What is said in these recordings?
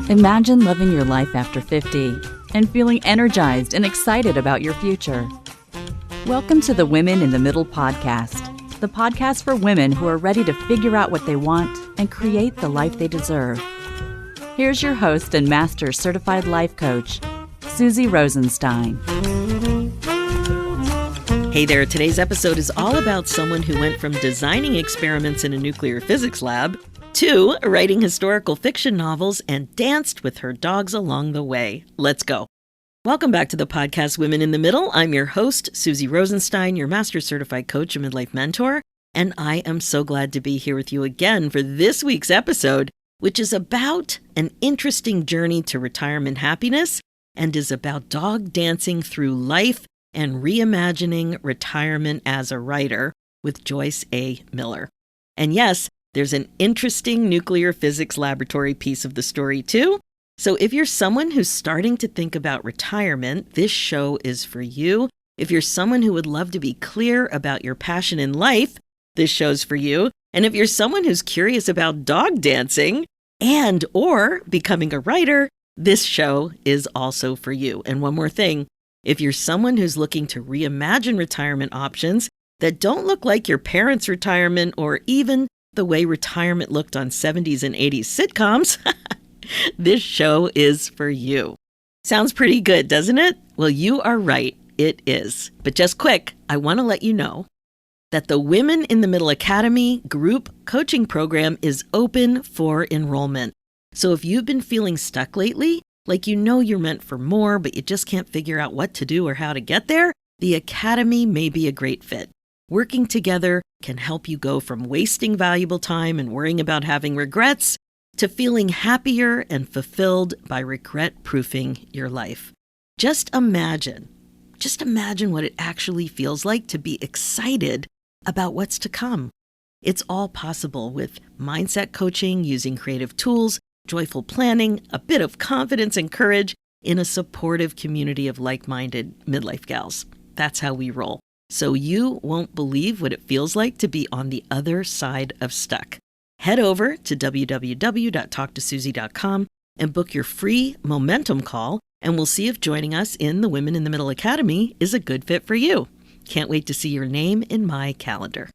Imagine living your life after 50 and feeling energized and excited about your future. Welcome to the Women in the Middle podcast, the podcast for women who are ready to figure out what they want and create the life they deserve. Here's your host and Master Certified Life Coach, Susie Rosenstein. Hey there, today's episode is all about someone who went from designing experiments in a nuclear physics lab to writing historical fiction novels and danced with her dogs along the way. Let's go. Welcome back to the podcast Women in the Middle. I'm your host, Susie Rosenstein, your Master Certified Coach and Midlife Mentor, and I am so glad to be here with you again for this week's episode, which is about an interesting journey to retirement happiness and is about dog dancing through life and reimagining retirement as a writer with Joyce A. Miller. And yes, there's an interesting nuclear physics laboratory piece of the story too. So if you're someone who's starting to think about retirement, this show is for you. If you're someone who would love to be clear about your passion in life, this show's for you. And if you're someone who's curious about dog dancing and or becoming a writer, this show is also for you. And one more thing, if you're someone who's looking to reimagine retirement options that don't look like your parents' retirement or even the way retirement looked on 70s and 80s sitcoms, this show is for you. Sounds pretty good, doesn't it? Well, you are right. It is. But just quick, I want to let you know that the Women in the Middle Academy group coaching program is open for enrollment. So if you've been feeling stuck lately, like you know you're meant for more, but you just can't figure out what to do or how to get there, the Academy may be a great fit. Working together can help you go from wasting valuable time and worrying about having regrets to feeling happier and fulfilled by regret-proofing your life. Just imagine what it actually feels like to be excited about what's to come. It's all possible with mindset coaching, using creative tools, joyful planning, a bit of confidence and courage in a supportive community of like-minded midlife gals. That's how we roll. So you won't believe what it feels like to be on the other side of stuck. Head over to www.talktosusie.com and book your free momentum call, and we'll see if joining us in the Women in the Middle Academy is a good fit for you. Can't wait to see your name in my calendar.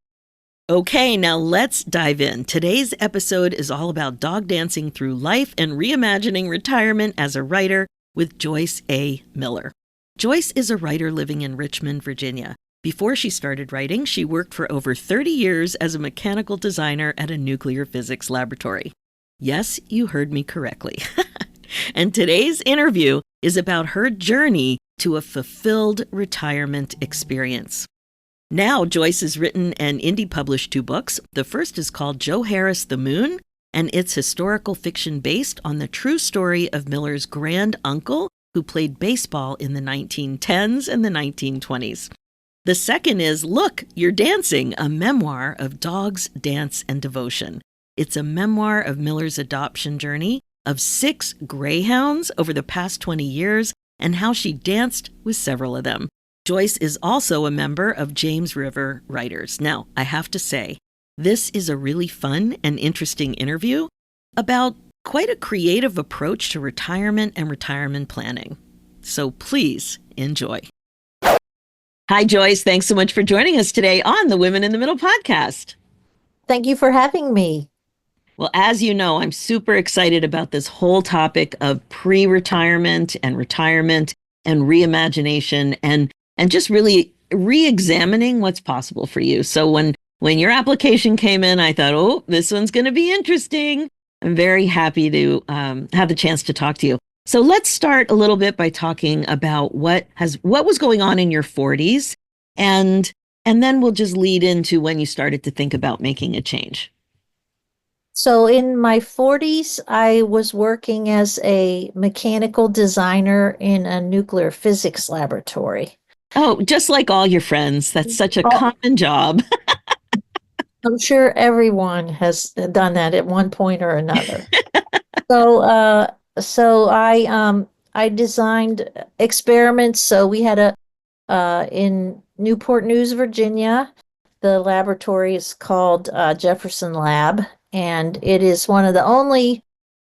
Okay, now let's dive in. Today's episode is all about dog dancing through life and reimagining retirement as a writer with Joyce A. Miller. Joyce is a writer living in Richmond, Virginia. Before she started writing, she worked for over 30 years as a mechanical designer at a nuclear physics laboratory. Yes, you heard me correctly. And today's interview is about her journey to a fulfilled retirement experience. Now, Joyce has written and indie published 2 books. The first is called Joe Harris, the Moon, and it's historical fiction based on the true story of Miller's grand uncle who played baseball in the 1910s and the 1920s. The second is Look, You're Dancing, a memoir of dogs, dance, and devotion. It's a memoir of Miller's adoption journey of 6 greyhounds over the past 20 years and how she danced with several of them. Joyce is also a member of James River Writers. Now, I have to say, this is a really fun and interesting interview about quite a creative approach to retirement and retirement planning. So please enjoy. Hi, Joyce. Thanks so much for joining us today on the Women in the Middle podcast. Thank you for having me. Well, as you know, I'm super excited about this whole topic of pre-retirement and retirement and reimagination and just really re-examining what's possible for you. So when your application came in, I thought, oh, this one's going to be interesting. I'm very happy to have the chance to talk to you. So let's start a little bit by talking about what was going on in your 40s, and then we'll just lead into when you started to think about making a change. So in my 40s, I was working as a mechanical designer in a nuclear physics laboratory. Oh, just like all your friends. That's such a common job. I'm sure everyone has done that at one point or another. So I designed experiments. So we had in Newport News, Virginia, the laboratory is called Jefferson Lab, and it is one of the only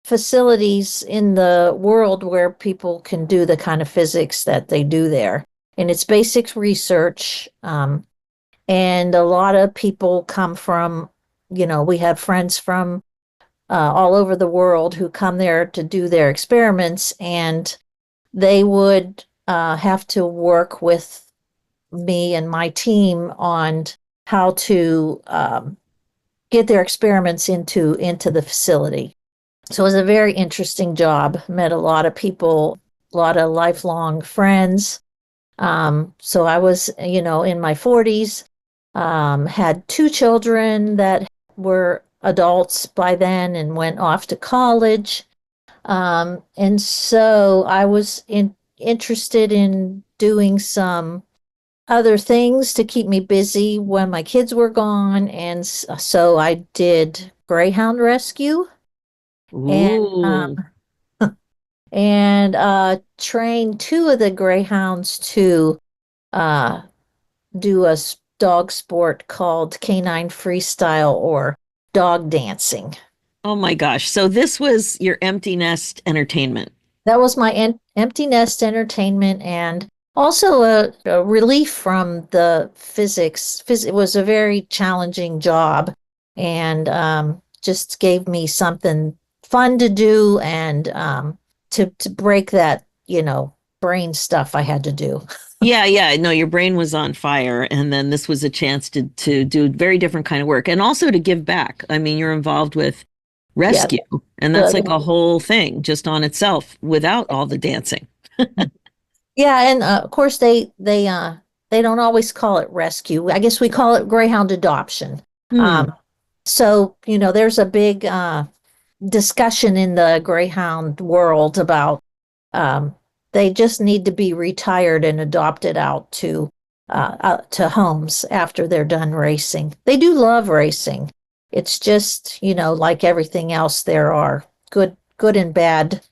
facilities in the world where people can do the kind of physics that they do there. And it's basic research. And a lot of people come from, we have friends from all over the world who come there to do their experiments, and they would have to work with me and my team on how to get their experiments into the facility. So it was a very interesting job. Met a lot of people, a lot of lifelong friends. So I was, in my 40s, had two children that were adults by then and went off to college. And so I was interested in doing some other things to keep me busy when my kids were gone. And so I did Greyhound rescue and Ooh. trained two of the Greyhounds to uh, do a dog sport called canine freestyle or dog dancing. Oh my gosh. So this was your empty nest entertainment. That was my empty nest entertainment and also a relief from the physics. It was a very challenging job and just gave me something fun to do and to break that, brain stuff I had to do. Yeah, yeah. No, your brain was on fire. And then this was a chance to do very different kind of work and also to give back. I mean, you're involved with Yeah, rescue, and that's like a whole thing just on itself without all the dancing. yeah, and of course they don't always call it rescue. I guess we call it greyhound adoption. Hmm. So, there's a big discussion in the greyhound world about um, they just need to be retired and adopted out to homes after they're done racing. They do love racing. It's just, like everything else, there are good and bad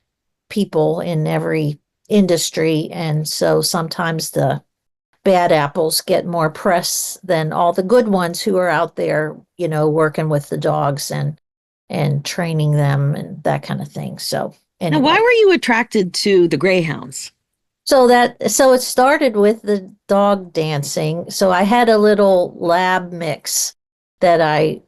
people in every industry, and so sometimes the bad apples get more press than all the good ones who are out there, working with the dogs and training them and that kind of thing. So Now, why anyway, were you attracted to the greyhounds? so it started with the dog dancing. So I had a little lab mix that I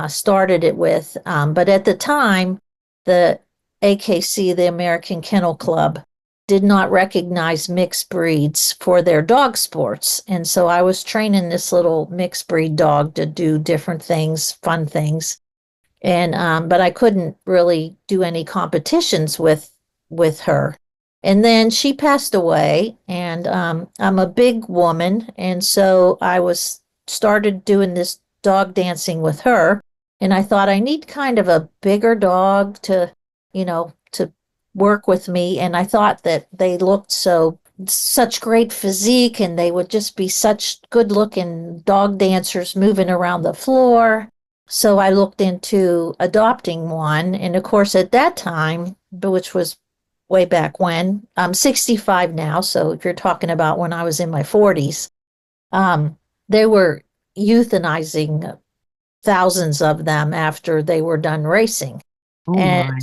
started it with, but at the time, the AKC, the American Kennel Club, did not recognize mixed breeds for their dog sports, and so I was training this little mixed breed dog to do different things, fun things, and but I couldn't really do any competitions with her. And then she passed away, and I'm a big woman, and so I was started doing this dog dancing with her, and I thought I need kind of a bigger dog to work with me, and I thought that they looked such great physique, and they would just be such good looking dog dancers moving around the floor. So I looked into adopting one. And of course, at that time, which was way back when, I'm 65 now. So if you're talking about when I was in my 40s, they were euthanizing thousands of them after they were done racing. Oh And my.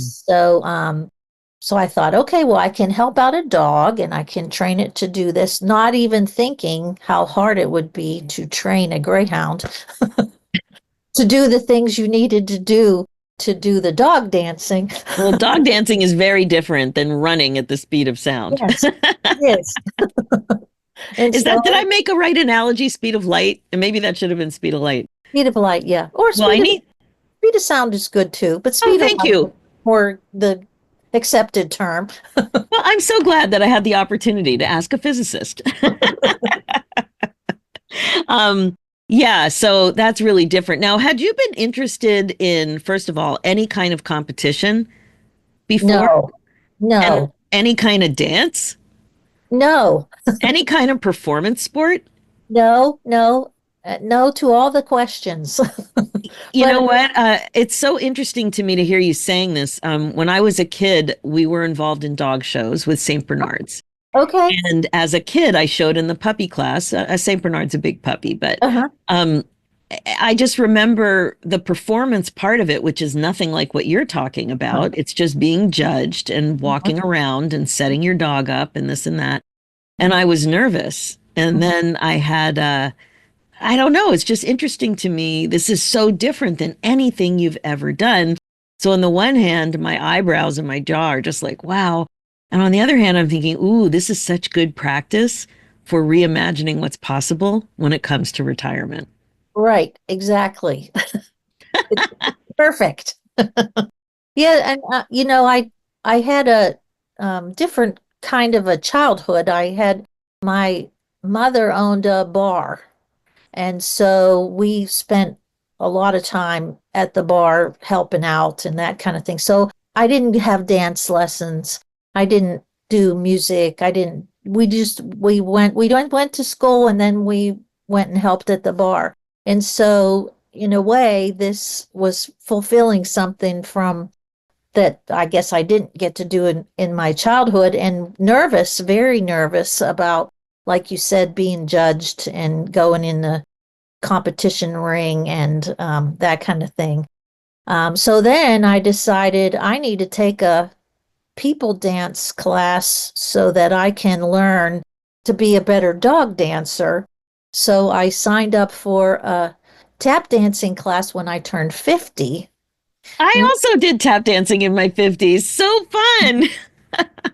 so I thought, okay, well, I can help out a dog and I can train it to do this, not even thinking how hard it would be to train a greyhound to do the things you needed to do the dog dancing. Well, dog dancing is very different than running at the speed of sound. Yes, it is. And Is so that, did I make a right analogy? Speed of light? And maybe that should have been speed of light. speed of light, yeah. Or Well, I need, speed of sound is good too, but oh, speed of thank light is you. more the accepted term. Well, I'm so glad that I had the opportunity to ask a physicist. Um, yeah, so that's really different. Now, had you been interested in, first of all, any kind of competition before No, and no, any kind of dance, no, any kind of performance sport? no, no to all the questions. You But know what? It's so interesting to me to hear you saying this. When I was a kid, we were involved in dog shows with St. Bernards. okay, And as a kid, I showed in the puppy class. St. Bernard's a big puppy, but uh-huh. um, I just remember the performance part of it, which is nothing like what you're talking about. It's just being judged and walking around and setting your dog up and this and that. And I was nervous. And then I had, I don't know, it's just interesting to me. This is so different than anything you've ever done. So, on the one hand, my eyebrows and my jaw are just like, wow. And on the other hand, I'm thinking, ooh, this is such good practice for reimagining what's possible when it comes to retirement. Right, exactly. It's perfect. Yeah, and I had a different kind of a childhood. I had my mother owned a bar, and so we spent a lot of time at the bar helping out and that kind of thing. So I didn't have dance lessons. I didn't do music. I didn't. We went to school and then we went and helped at the bar. And so in a way, this was fulfilling something from that I guess I didn't get to do in my childhood, and nervous, very nervous about, like you said, being judged and going in the competition ring and that kind of thing. So then I decided I need to take a people dance class so that I can learn to be a better dog dancer. So I signed up for a tap dancing class when I turned 50. I also did tap dancing in my 50s. So fun.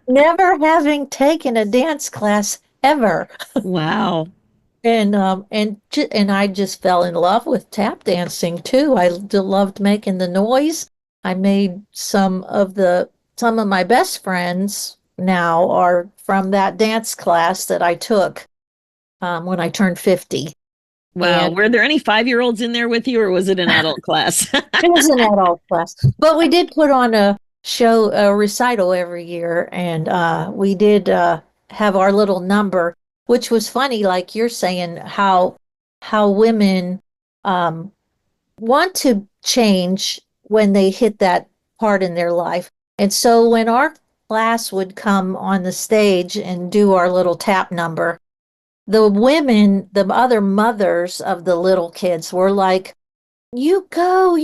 Never having taken a dance class ever. Wow. And I just fell in love with tap dancing too. I loved making the noise. I made some of my best friends now are from that dance class that I took when I turned 50. Wow. And Were there any 5-year-olds in there with you, or was it an adult class? it was an adult class, but we did put on a recital every year, and we did have our little number, which was funny, like you're saying, how women um, want to change when they hit that part in their life. And so when our class would come on the stage and do our little tap number, the women, the other mothers of the little kids were like, you go,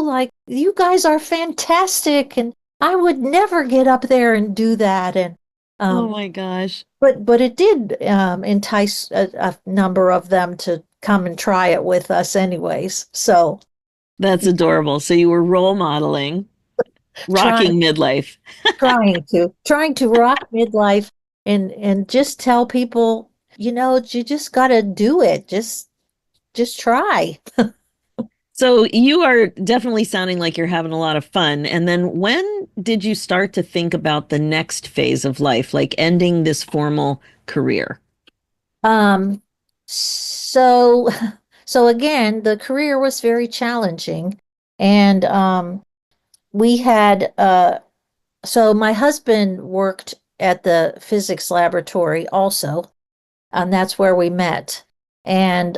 like you guys are fantastic, and I would never get up there and do that. And Oh um, my gosh. but it did entice a number of them to come and try it with us, anyways. So That's adorable. So you were role modeling, trying rocking midlife. trying to rock midlife and just tell people, you just got to do it. Just try. So you are definitely sounding like you're having a lot of fun. And then when did you start to think about the next phase of life, like ending this formal career? Um, so, so again, the career was very challenging, and we had so my husband worked at the physics laboratory also, and that's where we met. And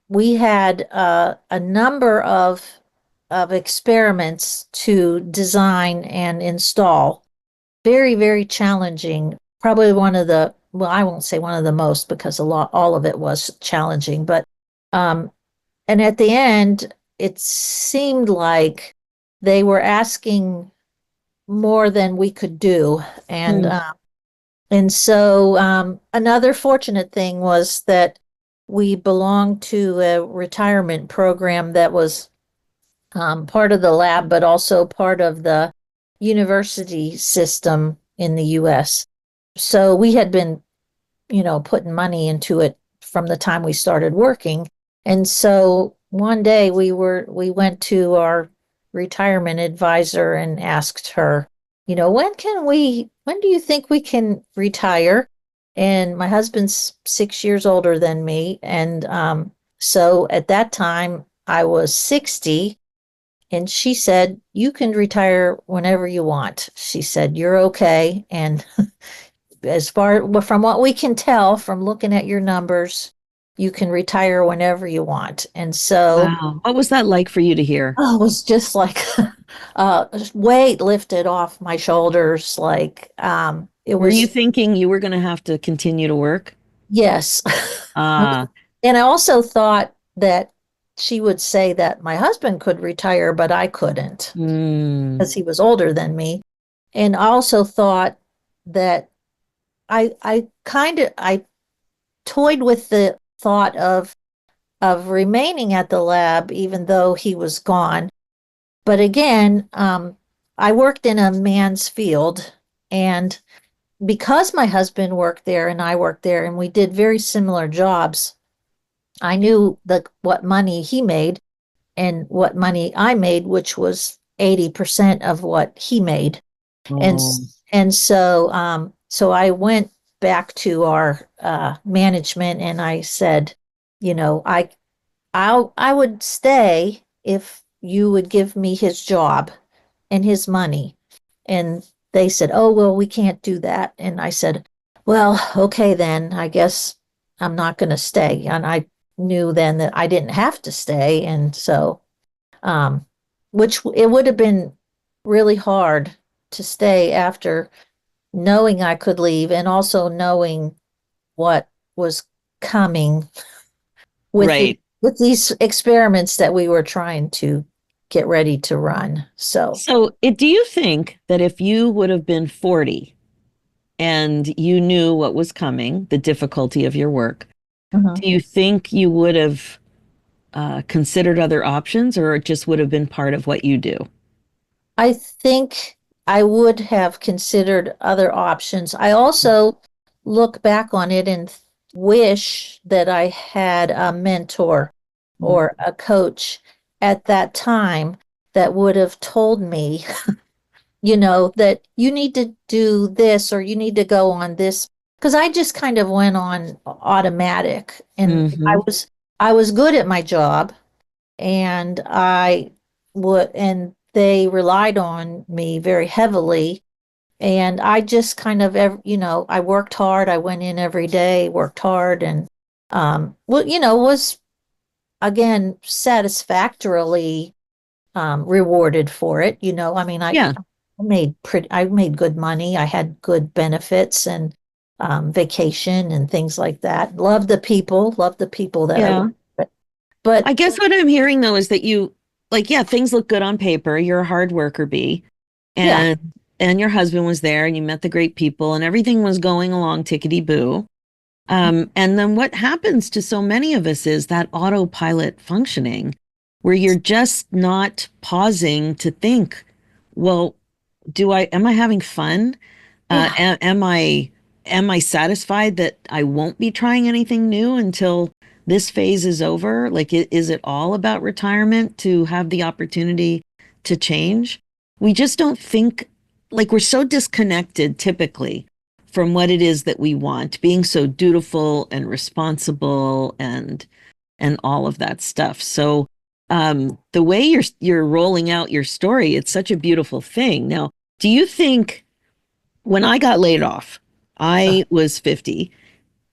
we had a number of experiments to design and install. Very, very challenging. Probably one of the, well, I won't say one of the most because all of it was challenging, but, um, and at the end, it seemed like they were asking more than we could do. Hmm. And so, another fortunate thing was that we belonged to a retirement program that was part of the lab, but also part of the university system in the US. So we had been, putting money into it from the time we started working. And so one day we went to our retirement advisor and asked her, when do you think we can retire? And my husband's 6 years older than me. And so at that time I was 60, and she said, you can retire whenever you want. She said, you're okay. And as far well, from what we can tell from looking at your numbers, you can retire whenever you want. And so, Wow. What was that like for you to hear? oh, it was just like weight lifted off my shoulders. Like it Were you was, thinking you were going to have to continue to work? yes. Ah, And I also thought that she would say that my husband could retire, but I couldn't Mm, because he was older than me. And I also thought that I toyed with the thought of remaining at the lab even though he was gone. But again, I worked in a man's field, and because my husband worked there and I worked there, and we did very similar jobs, I knew what money he made and what money I made, which was 80% of what he made. And oh, and so I went back to our management and I said, you know, I would stay if you would give me his job and his money. And they said, oh, well, we can't do that. And I said, well, okay, then I guess I'm not going to stay. And I knew then that I didn't have to stay. And so, um, which it would have been really hard to stay after knowing I could leave and also knowing what was coming with right. these experiments that we were trying to get ready to run. So, So, do you think that if you would have been 40 and you knew what was coming, the difficulty of your work, mhm. do you think you would have considered other options, or it just would have been part of what you do? I think I would have considered other options. I also look back on it and wish that I had a mentor Mm. or a coach at that time that would have told me, that you need to do this or you need to go on this. Because I just kind of went on automatic and Hmm. I was good at my job and and they relied on me very heavily. And I just kind of, I worked hard. I went in every day, worked hard, and, was again satisfactorily rewarded for it. I mean, Yeah, I made good money. I had good benefits and vacation and things like that. Love the people that I yeah. worked with. But I guess what I'm hearing though is that yeah, things look good on paper. You're a hard worker, bee, yeah, and your husband was there, and you met the great people, and everything was going along tickety boo. And then what happens to so many of us is that autopilot functioning, where you're just not pausing to think, well, am I having fun? yeah. Am I satisfied that I won't be trying anything new until this phase is over? Like, is it all about retirement to have the opportunity to change? We just don't think, like, we're so disconnected typically from what it is that we want, being so dutiful and responsible and all of that stuff. So the way you're rolling out your story, it's such a beautiful thing. Now, do you think when I got laid off, Uh, I was 50.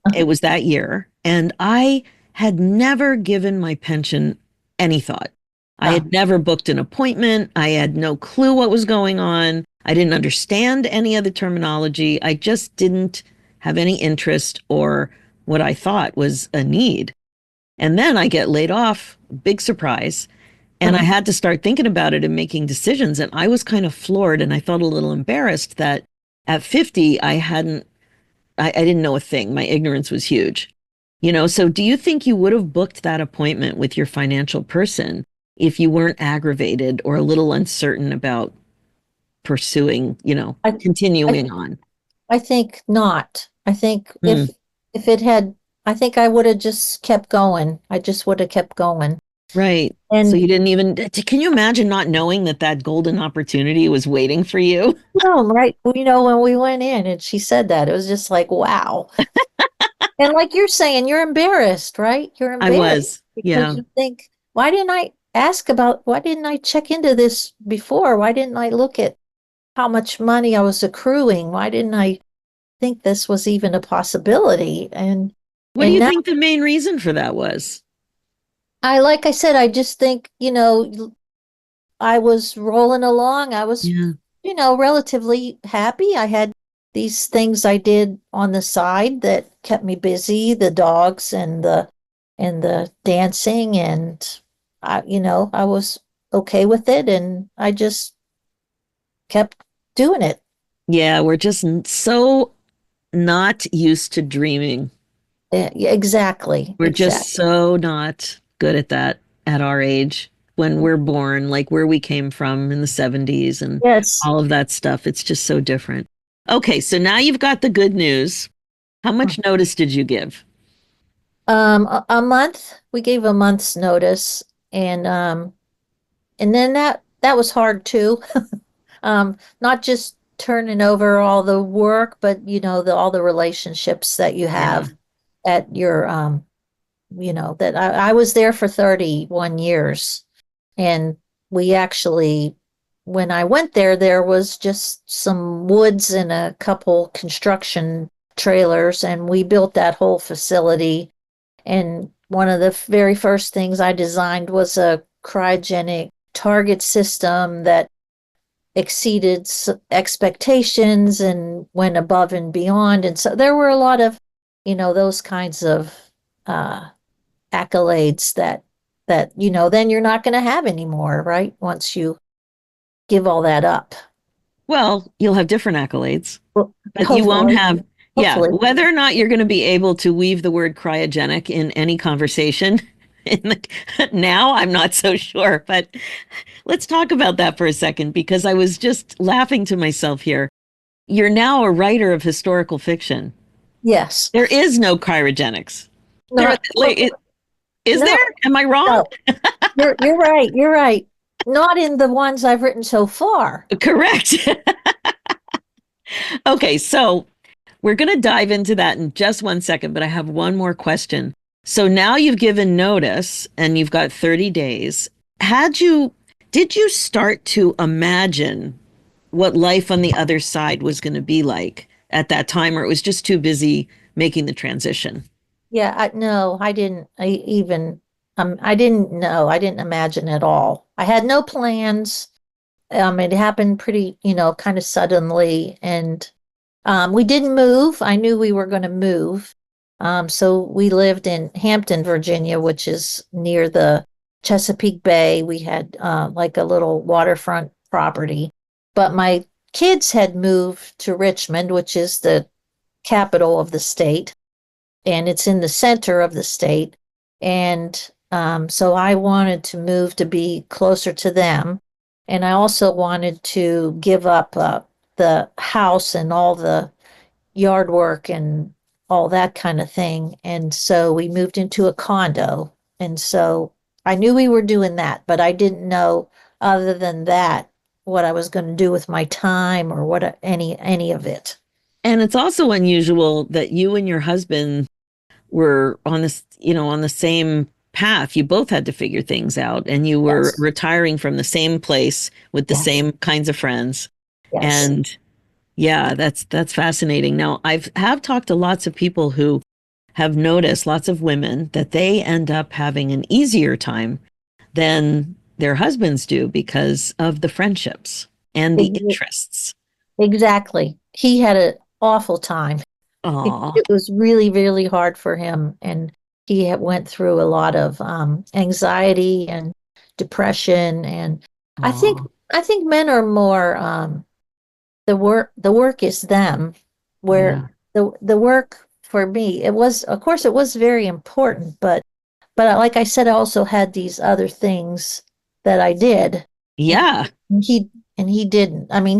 uh, It was that year, and I had never given my pension any thought. I uh, had never booked an appointment. I had no clue what was going on. I didn't understand any of the terminology. I just didn't have any interest or what I thought was a need. And then I get laid off, big surprise. And I uh, had to start thinking about it and making decisions. And I was kind of floored and I felt a little embarrassed that at 50, I didn't know a thing. My ignorance was huge. So do you think you would have booked that appointment with your financial person if you weren't aggravated or a little uncertain about pursuing, I, I, continuing on? I think not. I think Hmm. if it had, I think I would have just kept going. I just would have kept going. Right. So And you didn't even, can you imagine not knowing that that golden opportunity was waiting for you? no, right? When we went in and she said that, it was just like, wow. And like you're saying, you're embarrassed, right? You're I embarrassed was. because Yeah. you think, why didn't I check into this before? Why didn't I look at how much money I was accruing? Why didn't I think this was even a possibility? What do And you now think the main reason for that was? like I said, I just think, I was rolling along. I was, Yeah. relatively happy. I had these things I did on the side that kept me busy, the dogs and the dancing and I was okay with it and I just kept doing it. Yeah, we're just so not used to dreaming. Yeah, exactly. We're just Exactly. so not good at that at our age when we're born, like where we came from in the 70s and Yes. all of that stuff. It's just so different. Okay, so now you've got the good news. How much notice did you give? A month. We gave a month's notice, and then that was hard too. Not just turning over all the work, but all the relationships that you Yeah. have at your that I was there for 31 years, and we actually, when I went there, there was just some woods and a couple construction trailers, and we built that whole facility. And one of the very first things I designed was a cryogenic target system that exceeded expectations and went above and beyond. And so there were a lot of, those kinds of uh, accolades that then you're not going to have anymore, right? Once you give all that up. Well, you'll have different accolades, Well, but you won't hopefully, have, yeah, hopefully, whether or not you're going to be able to weave the word cryogenic in any conversation. In now, I'm not so sure, but let's talk about that for a second because I was just laughing to myself here. You're now a writer of historical fiction. yes. There is no cryogenics. There, Not, like, is no, there? Am I wrong? no. You're right. You're right. Not in the ones I've written so far. Correct. Okay, so we're going to dive into that in just 1 second, but I have one more question. So now you've given notice and you've got 30 days. Had you, did you start to imagine what life on the other side was going to be like at that time, or it was just too busy making the transition? Yeah, no, I didn't. I didn't know. I didn't imagine at all. I had no plans. It happened pretty, kind of suddenly, and we didn't move. I knew we were going to move. So we lived in Hampton, Virginia, which is near the Chesapeake Bay. We had like a little waterfront property, but my kids had moved to Richmond, which is the capital of the state, and it's in the center of the state. And so I wanted to move to be closer to them. And I also wanted to give up the house and all the yard work and all that kind of thing. And so we moved into a condo. And so I knew we were doing that, but I didn't know other than that what I was going to do with my time or what any of it. And it's also unusual that you and your husband were on this, on the same path. You both had to figure things out and you were Yes. retiring from the same place with the Yes. same kinds of friends. Yes. And yeah, that's fascinating. Now, I've have talked to lots of people who have noticed, lots of women, that they end up having an easier time than their husbands do because of the friendships and the Ex- interests. Exactly. He had an awful time. Oh, It was really, really hard for him, and he went through a lot of anxiety and depression. And I think oh, I think men are more the work is them, where yeah. the work for me, it was, of course, it was very important, but like I said, I also had these other things that I did, and Yeah. he and he didn't. I mean,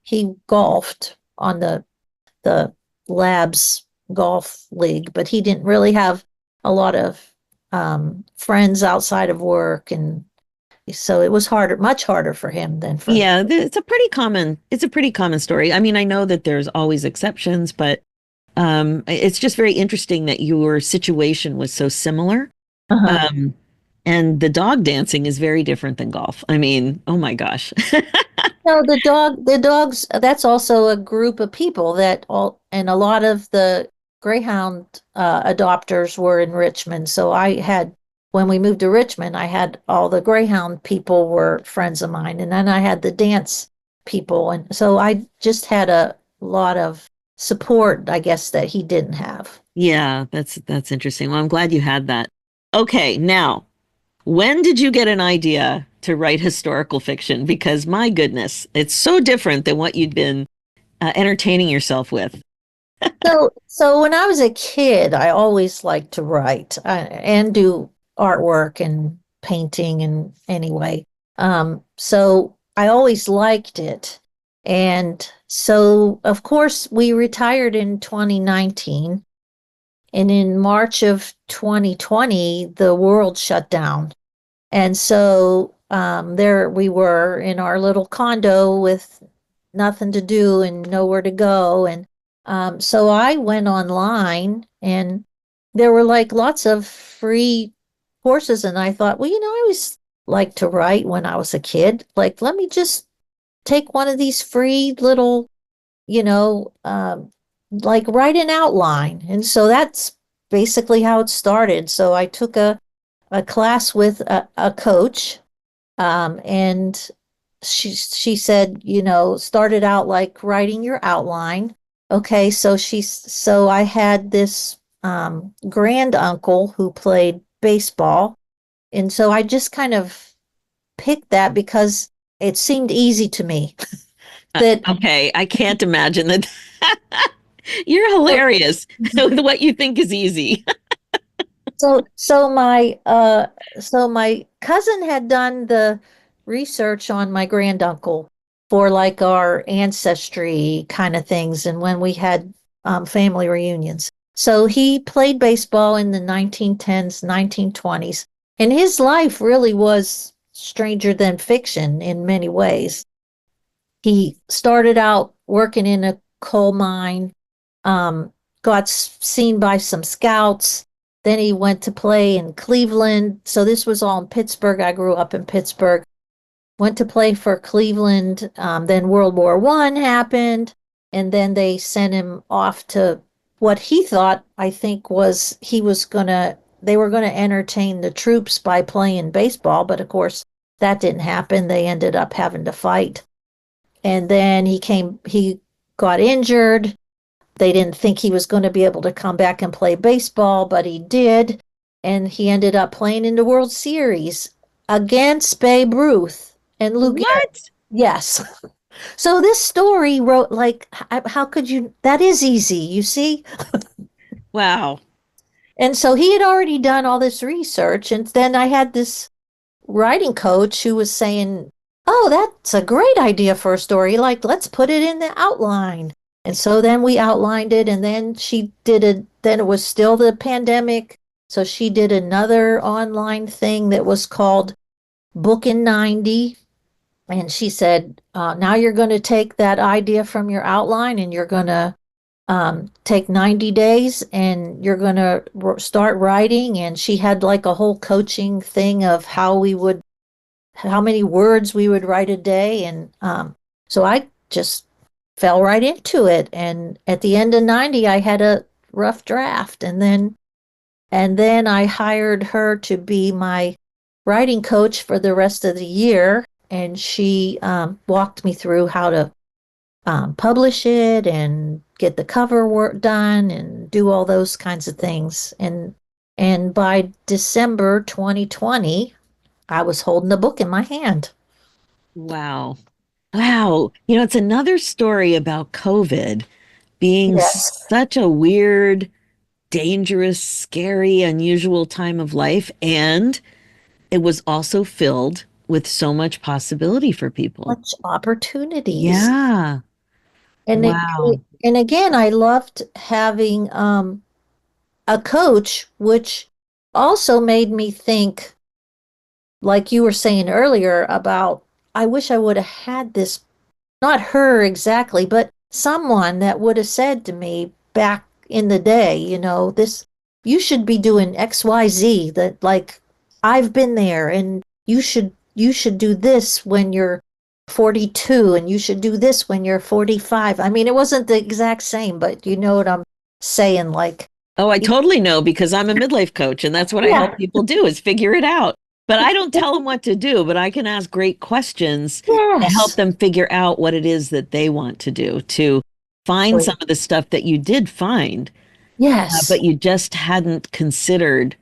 he golfed on the labs golf league, but he didn't really have a lot of friends outside of work, and so it was harder, much harder for him than for me. Yeah, it's a pretty common story. I mean, I know that there's always exceptions, but it's just very interesting that your situation was so similar. Uh-huh. Um, and the dog dancing is very different than golf. I mean, oh my gosh. No, the dogs, that's also a group of people that all, and a lot of the Greyhound adopters were in Richmond. So when we moved to Richmond, I had all the Greyhound people were friends of mine. And then I had the dance people. And so I just had a lot of support, I guess, that he didn't have. Yeah, that's interesting. Well, I'm glad you had that. Okay, now When did you get an idea to write historical fiction? Because my goodness, it's so different than what you'd been entertaining yourself with. So when I was a kid, I always liked to write and do artwork and painting and anyway. So I always liked it. And so, of course, we retired in 2019. And in March of 2020, the world shut down. And so there we were in our little condo with nothing to do and nowhere to go. And so I went online and there were like lots of free courses. And I thought, well, I always liked to write when I was a kid. Like, let me just take one of these free little, you know, like write an outline. And so that's basically how it started. So I took a class with a coach, and she said, started out like writing your outline. Okay, so I had this grand uncle who played baseball, and so I just kind of picked that because it seemed easy to me. That Okay, I can't imagine that. You're hilarious with what you think is easy. so my cousin had done the research on my granduncle for like our ancestry kind of things and when we had family reunions. So he played baseball in the 1910s, 1920s, and his life really was stranger than fiction in many ways. He started out working in a coal mine, got seen by some scouts. Then he went to play in Cleveland. So this was all in Pittsburgh. I grew up in Pittsburgh. Went to play for Cleveland. Then World War One happened, and then they sent him off to what he thought, I think, was they were gonna entertain the troops by playing baseball, but of course that didn't happen. They ended up having to fight. And then he got injured. They didn't think he was going to be able to come back and play baseball, but he did. And he ended up playing in the World Series against Babe Ruth and Lou Gehrig. What? Yes. So this story wrote like, how could you? That is easy, you see? Wow. And so he had already done all this research. And then I had this writing coach who was saying, oh, that's a great idea for a story. Like, let's put it in the outline. And so then we outlined it, and then then it was still the pandemic. So she did another online thing that was called Book in 90. And she said, now you're going to take that idea from your outline and you're going to take 90 days and you're going to start writing. And she had like a whole coaching thing of how many words we would write a day. And so I just fell right into it. And at the end of 90, I had a rough draft. And then I hired her to be my writing coach for the rest of the year. And she walked me through how to publish it and get the cover work done and do all those kinds of things. And by December 2020, I was holding the book in my hand. Wow. Wow. It's another story about COVID being Yes. such a weird, dangerous, scary, unusual time of life. And it was also filled with so much possibility for people. Much opportunities. Yeah. And Wow. and again, I loved having a coach, which also made me think, like you were saying earlier, about I wish I would have had this, not her exactly, but someone that would have said to me back in the day, you should be doing XYZ, that like I've been there and you should do this when you're 42 and you should do this when you're 45. I mean, it wasn't the exact same, but you know what I'm saying, like Oh, I totally know because I'm a midlife coach and that's what I yeah, help people do is figure it out. But I don't tell them what to do, but I can ask great questions to help yes, them figure out what it is that they want to do, to find some of the stuff that you did find, yes, but you just hadn't considered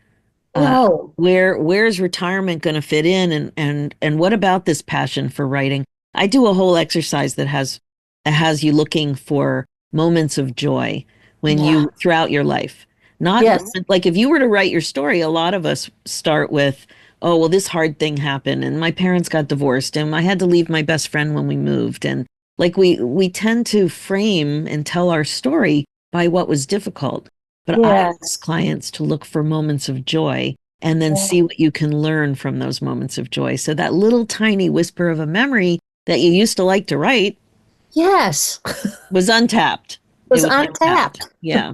Uh, No. where's retirement going to fit in, and what about this passion for writing? I do a whole exercise that has you looking for moments of joy when Yeah. you throughout your life. Not Yes. like if you were to write your story, a lot of us start with, oh, well, this hard thing happened and my parents got divorced and I had to leave my best friend when we moved. And like we tend to frame and tell our story by what was difficult. But I ask Yes. clients to look for moments of joy and then see what you can learn from those moments of joy. So that little tiny whisper of a memory that you used to like to write Yes. was untapped. It Was was untapped. untapped Yeah.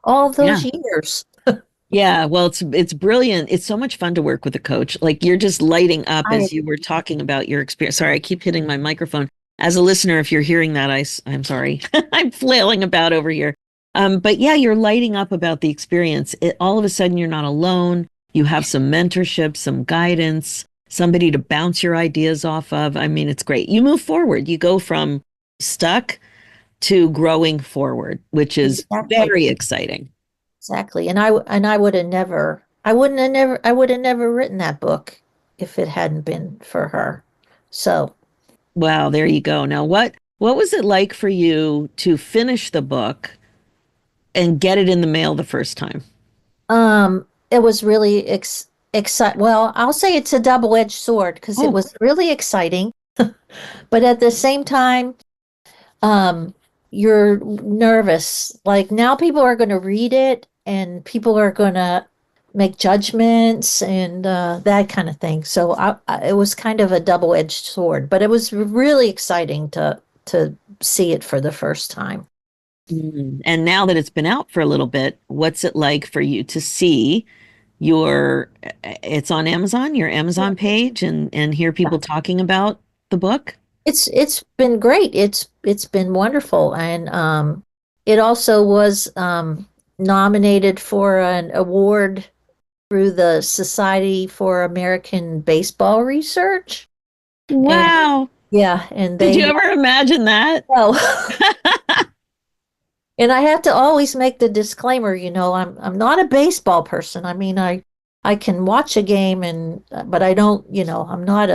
all Yeah. those years. Yeah, well, it's brilliant. It's so much fun to work with a coach. Like you're just lighting up I as you were talking about your experience. Sorry, I keep hitting my microphone. As a listener, if you're hearing that, I'm sorry. I'm flailing about over here. But yeah, you're lighting up about the experience. All of a sudden, you're not alone. You have some mentorship, some guidance, somebody to bounce your ideas off of. I mean, it's great. You move forward. You go from stuck to growing forward, which is exactly. very exciting. Exactly. And I would have never I would have never written that book if it hadn't been for her. So, Wow, there you go. Now, what was it like for you to finish the book and get it in the mail the first time? it was really well, I'll say it's a double-edged sword because it Oh, was really exciting, but at the same time, um, you're nervous. Like now people are going to read it and people are going to make judgments and that kind of thing. So it was kind of a double-edged sword, but it was really exciting to see it for the first time. and now that it's been out for a little bit, what's it like for you to see your it's on Amazon, your Amazon page and hear people talking about the book? It's been great. It's been wonderful, and it also was nominated for an award through the Society for American Baseball Research. And Wow. yeah, and Did you they ever imagine that? well, and I have to always make the disclaimer, I'm not a baseball person. I mean, I can watch a game and but I don't, I'm not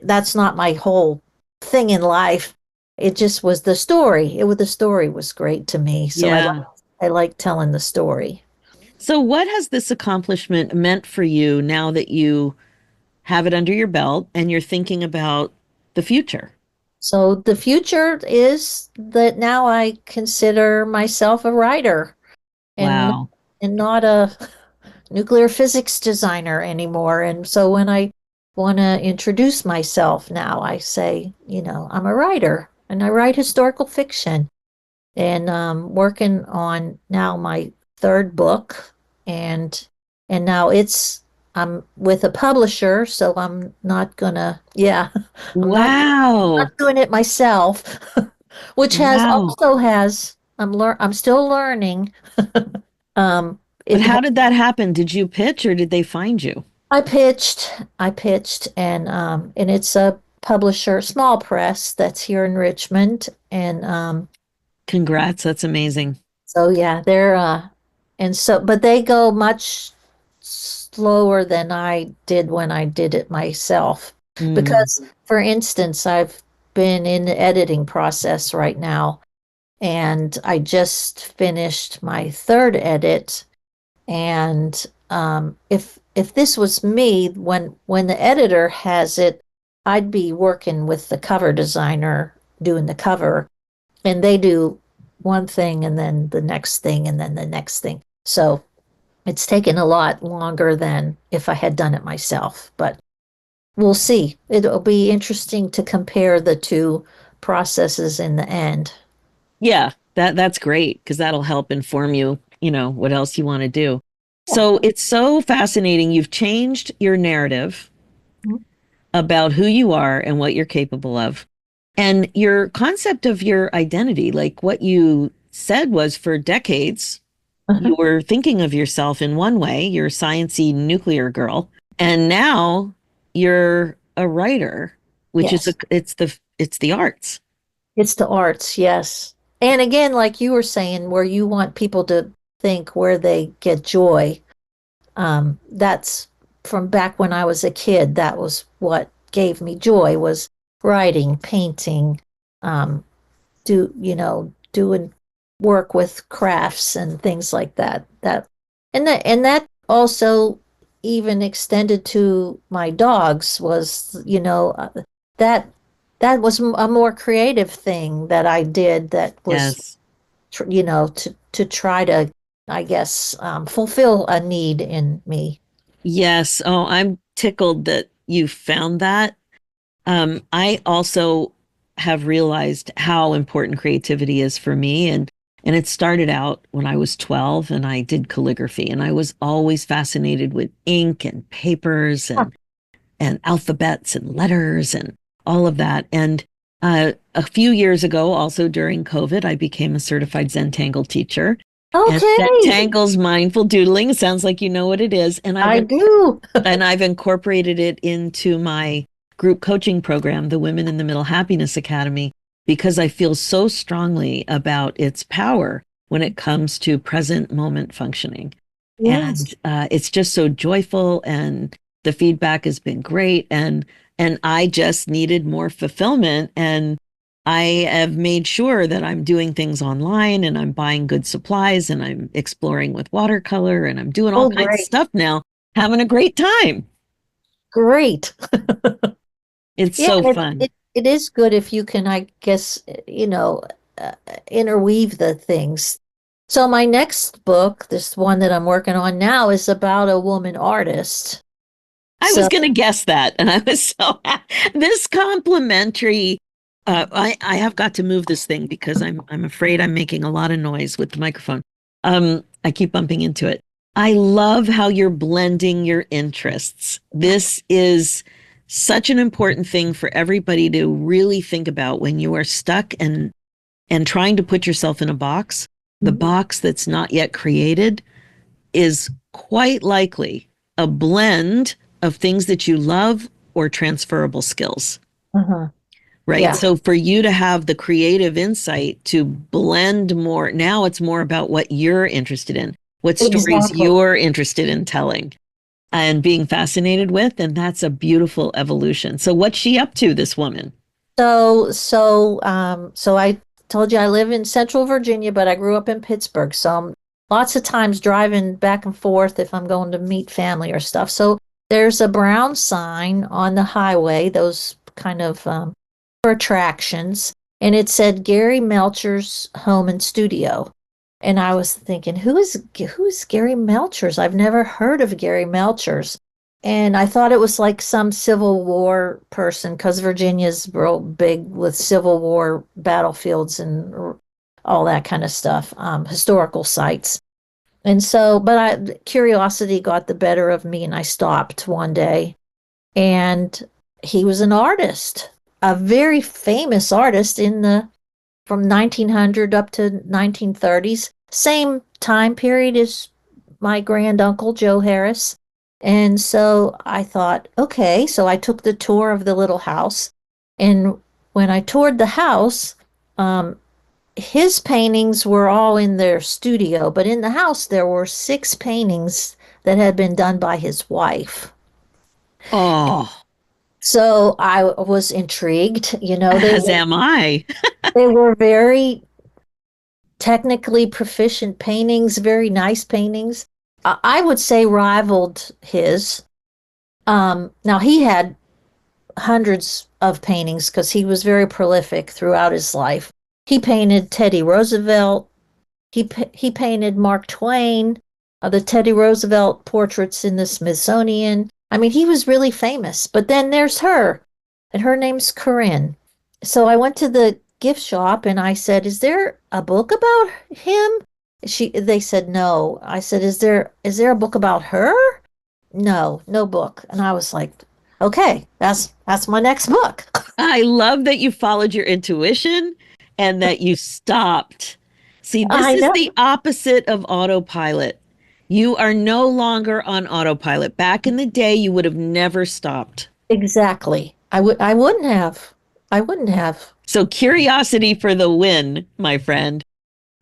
that's not my whole thing in life. It just was the story. The story was great to me. So Yeah. I like telling the story. So what has this accomplishment meant for you now that you have it under your belt and you're thinking about the future? So the future is that now I consider myself a writer and Wow. and not a nuclear physics designer anymore. And so when I want to introduce myself now, I say, I'm a writer and I write historical fiction. And working on now my third book, and now I'm with a publisher, so I'm not gonna, yeah, I'm not Wow. doing it myself, which has Wow. also has I'm still learning. Um, But it how did that happen? Did you pitch or did they find you? I pitched, and it's a publisher, small press that's here in Richmond, and Congrats. That's amazing. so yeah, and so but they go much slower than I did when I did it myself. Mm. Because for instance, I've been in the editing process right now and I just finished my third edit and if this was me when the editor has it, I'd be working with the cover designer doing the cover and they do one thing and then the next thing and then the next thing. So it's taken a lot longer than if I had done it myself, but we'll see. It'll be interesting to compare the two processes in the end. Yeah, that's great because that'll help inform you, what else you want to do. Yeah. So it's so fascinating. You've changed your narrative Mhm. about who you are and what you're capable of. And your concept of your identity, like what you said was for decades, you were thinking of yourself in one way, you're a sciencey nuclear girl, and now you're a writer, which is Yes. it's the arts. It's the arts, yes. And again, like you were saying, where you want people to think where they get joy. That's from back when I was a kid. That was what gave me joy was writing, painting, um, doing work with crafts and things like that. And that also even extended to my dogs was, that that was a more creative thing that I did that was, Yes. to try to, I guess, fulfill a need in me. Yes. Oh, I'm tickled that you found that. I also have realized how important creativity is for me. And it started out when I was 12 and I did calligraphy. And I was always fascinated with ink and papers Huh. and alphabets and letters and all of that. And a few years ago, also during COVID, I became a certified Zentangle teacher. And Okay, Zentangle's mindful doodling sounds like you know what it is. I do. And I've incorporated it into my group coaching program, the Women in the Middle Happiness Academy, because I feel so strongly about its power when it comes to present moment functioning. Yes. And it's just so joyful, and the feedback has been great. And I just needed more fulfillment. And I have made sure that I'm doing things online and I'm buying good supplies and I'm exploring with watercolor and I'm doing all Oh, kinds of great. stuff now, having a great time. Great. It's Yeah, so it, fun. it, it is good if you can, I guess, uh, interweave the things. So my next book, this one that I'm working on now, is about a woman artist. I was So, going to guess that. And I was so happy. This complimentary. I have got to move this thing because I'm afraid I'm making a lot of noise with the microphone. I keep bumping into it. I love how you're blending your interests. This is such an important thing for everybody to really think about when you are stuck and trying to put yourself in a box. The mhm. box that's not yet created is quite likely a blend of things that you love or transferable skills, Uh-huh. right? Yeah, So for you to have the creative insight to blend more, now it's more about what you're interested in, what stories exactly. you're interested in telling and being fascinated with. And that's a beautiful evolution. So what's she up to, this woman? So I told you I live in Central Virginia, but I grew up in Pittsburgh. So I'm lots of times driving back and forth if I'm going to meet family or stuff. So there's a brown sign on the highway, those kind of for attractions, and it said Gary Melcher's home and studio. And I was thinking, who is Gary Melchers? I've never heard of Gary Melchers. And I thought it was like some Civil War person because Virginia's real big with Civil War battlefields and all that kind of stuff, historical sites. And so, but curiosity got the better of me and I stopped one day. And he was an artist, a very famous artist in the from 1900 up to 1930s, same time period as my granduncle Joe Harris. And so I thought, okay, so I took the tour of the little house. And when I toured the house, um, his paintings were all in their studio, but in the house there were six paintings that had been done by his wife. Oh, So I was intrigued. as am I. They were very technically proficient paintings, very nice paintings. I would say rivaled his. Now he had hundreds of paintings because he was very prolific throughout his life. He painted Teddy Roosevelt. He painted Mark Twain. The Teddy Roosevelt portraits in the Smithsonian. I mean, he was really famous. But then there's her, and her name's Corinne. So I went to the gift shop and I said, "Is there a book about him?" They said no. I said, "Is there a book about her?" No, no book. And I was like, "Okay, that's my next book." I love that you followed your intuition and that you stopped. See, this I is know. the opposite of autopilot. You are no longer on autopilot. Back in the day, you would have never stopped. Exactly. I wouldn't have. So, curiosity for the win, my friend.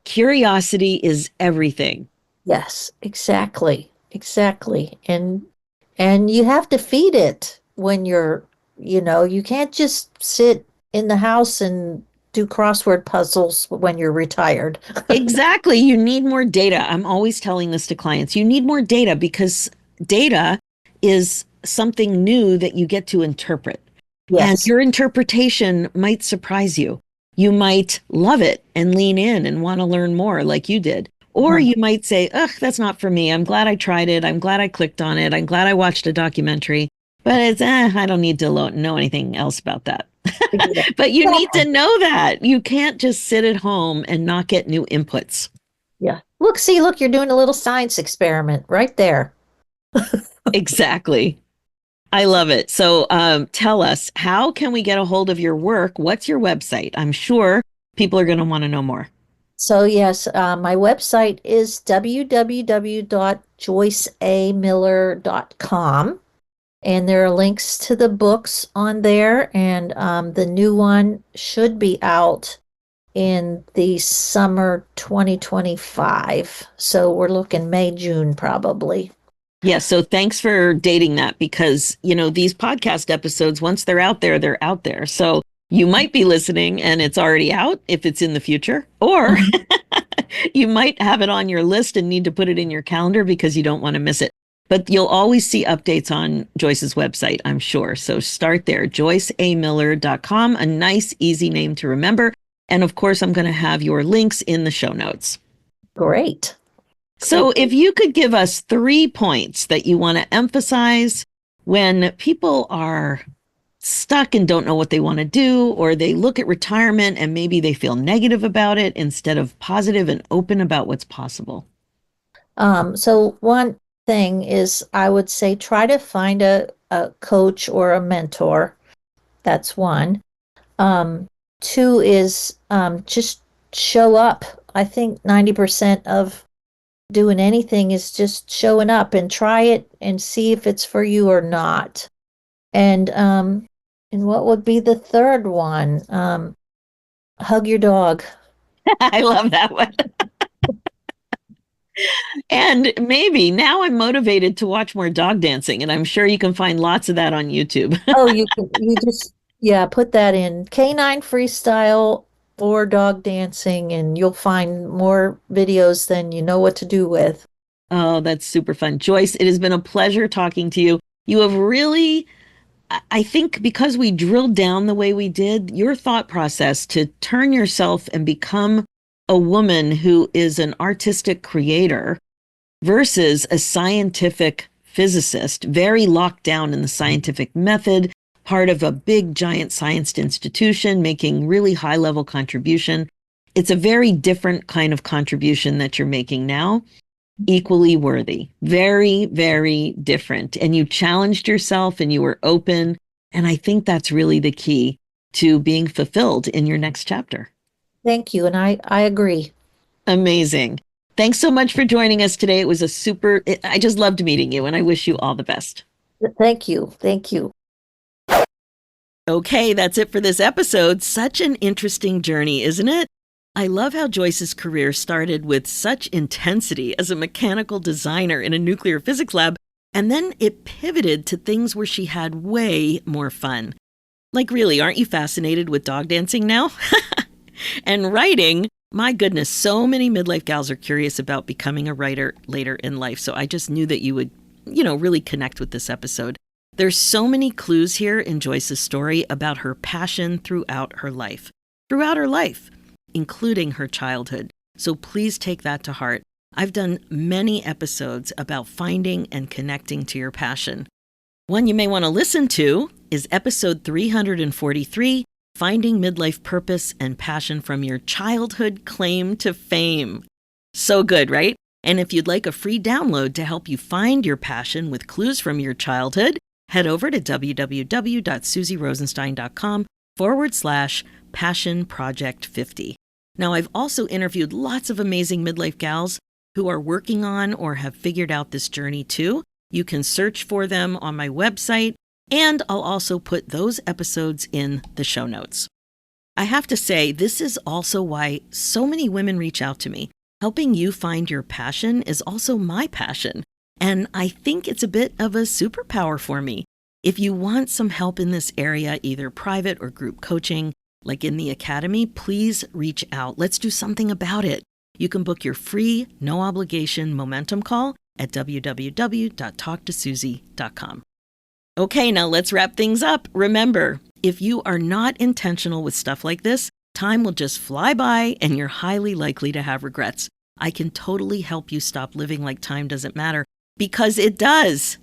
Curiosity is everything. Yes, exactly. exactly. And you have to feed it when you can't just sit in the house and do crossword puzzles when you're retired. Exactly. You need more data. I'm always telling this to clients. You need more data because data is something new that you get to interpret. And Yes. your interpretation might surprise you. You might love it and lean in and want to learn more like you did. Or Uh-huh. you might say, ugh, that's not for me. I'm glad I tried it. I'm glad I clicked on it. I'm glad I watched a documentary. But I don't need to know anything else about that. But you need to Exactly. know that. You can't just sit at home and not get new inputs. Yeah. Look, you're doing a little science experiment right there. Exactly. I love it. So tell us, how can we get a hold of your work? What's your website? I'm sure people are going to want to know more. So yes, my website is www.joyceamiller.com. And there are links to the books on there. And the new one should be out in the summer 2025. So we're looking May, June probably. Yeah, so thanks for dating that because, these podcast episodes, once they're out there, they're out there. So you might be listening and it's already out if it's in the future, or Mhm. you might have it on your list and need to put it in your calendar because you don't want to miss it. But you'll always see updates on Joyce's website, I'm sure. So start there, joyceamiller.com, a nice, easy name to remember. And of course, I'm going to have your links in the show notes. Great. So, if you could give us 3 points that you want to emphasize when people are stuck and don't know what they want to do, or they look at retirement and maybe they feel negative about it instead of positive and open about what's possible. So one thing is I would say try to find a coach or a mentor. That's one. Two is just show up. I think 90% of doing anything is just showing up and try it and see if it's for you or not. And what would be the third one? Hug your dog. I love that one. And maybe now I'm motivated to watch more dog dancing, and I'm sure you can find lots of that on YouTube. Oh, you just yeah, put that in canine freestyle or dog dancing and you'll find more videos than you know what to do with. Oh, that's super fun. Joyce, it has been a pleasure talking to you. You have really, I think, because we drilled down the way we did, your thought process to turn yourself and become a woman who is an artistic creator versus a scientific physicist, very locked down in the scientific method, part of a big, giant science institution, making really high level contribution. It's a very different kind of contribution that you're making now, equally worthy, very, very different. And you challenged yourself and you were open. And I think that's really the key to being fulfilled in your next chapter. Thank you, and I agree. Amazing. Thanks so much for joining us today. It was I just loved meeting you and I wish you all the best. Thank you. Thank you. Okay, that's it for this episode. Such an interesting journey, isn't it? I love how Joyce's career started with such intensity as a mechanical designer in a nuclear physics lab, and then it pivoted to things where she had way more fun. Like, really, aren't you fascinated with dog dancing now? And writing. My goodness, so many midlife gals are curious about becoming a writer later in life. So I just knew that you would, really connect with this episode. There's so many clues here in Joyce's story about her passion throughout her life, including her childhood. So please take that to heart. I've done many episodes about finding and connecting to your passion. One you may want to listen to is episode 343, Finding Midlife Purpose and Passion from Your Childhood Claim to Fame. So good, right? And if you'd like a free download to help you find your passion with clues from your childhood, head over to www.susierosenstein.com/Passion Project 50. Now, I've also interviewed lots of amazing midlife gals who are working on or have figured out this journey too. You can search for them on my website, and I'll also put those episodes in the show notes. I have to say, this is also why so many women reach out to me. Helping you find your passion is also my passion. And I think it's a bit of a superpower for me. If you want some help in this area, either private or group coaching, like in the academy, please reach out. Let's do something about it. You can book your free, no obligation momentum call at www.talktosusie.com. Okay, now let's wrap things up. Remember, if you are not intentional with stuff like this, time will just fly by and you're highly likely to have regrets. I can totally help you stop living like time doesn't matter, because it does.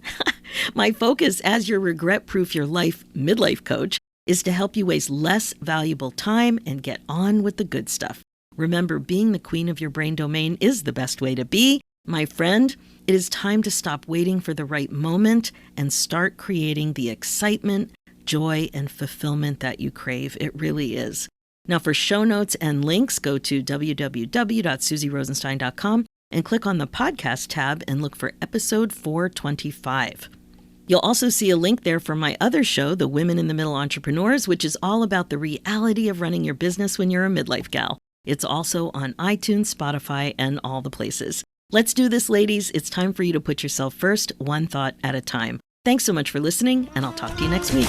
My focus as your regret-proof your life midlife coach is to help you waste less valuable time and get on with the good stuff. Remember, being the queen of your brain domain is the best way to be. My friend, it is time to stop waiting for the right moment and start creating the excitement, joy, and fulfillment that you crave. It really is. Now, for show notes and links, go to www.susierosenstein.com and click on the podcast tab and look for episode 425. You'll also see a link there for my other show, The Women in the Middle Entrepreneurs, which is all about the reality of running your business when you're a midlife gal. It's also on iTunes, Spotify, and all the places. Let's do this, ladies. It's time for you to put yourself first, one thought at a time. Thanks so much for listening, and I'll talk to you next week.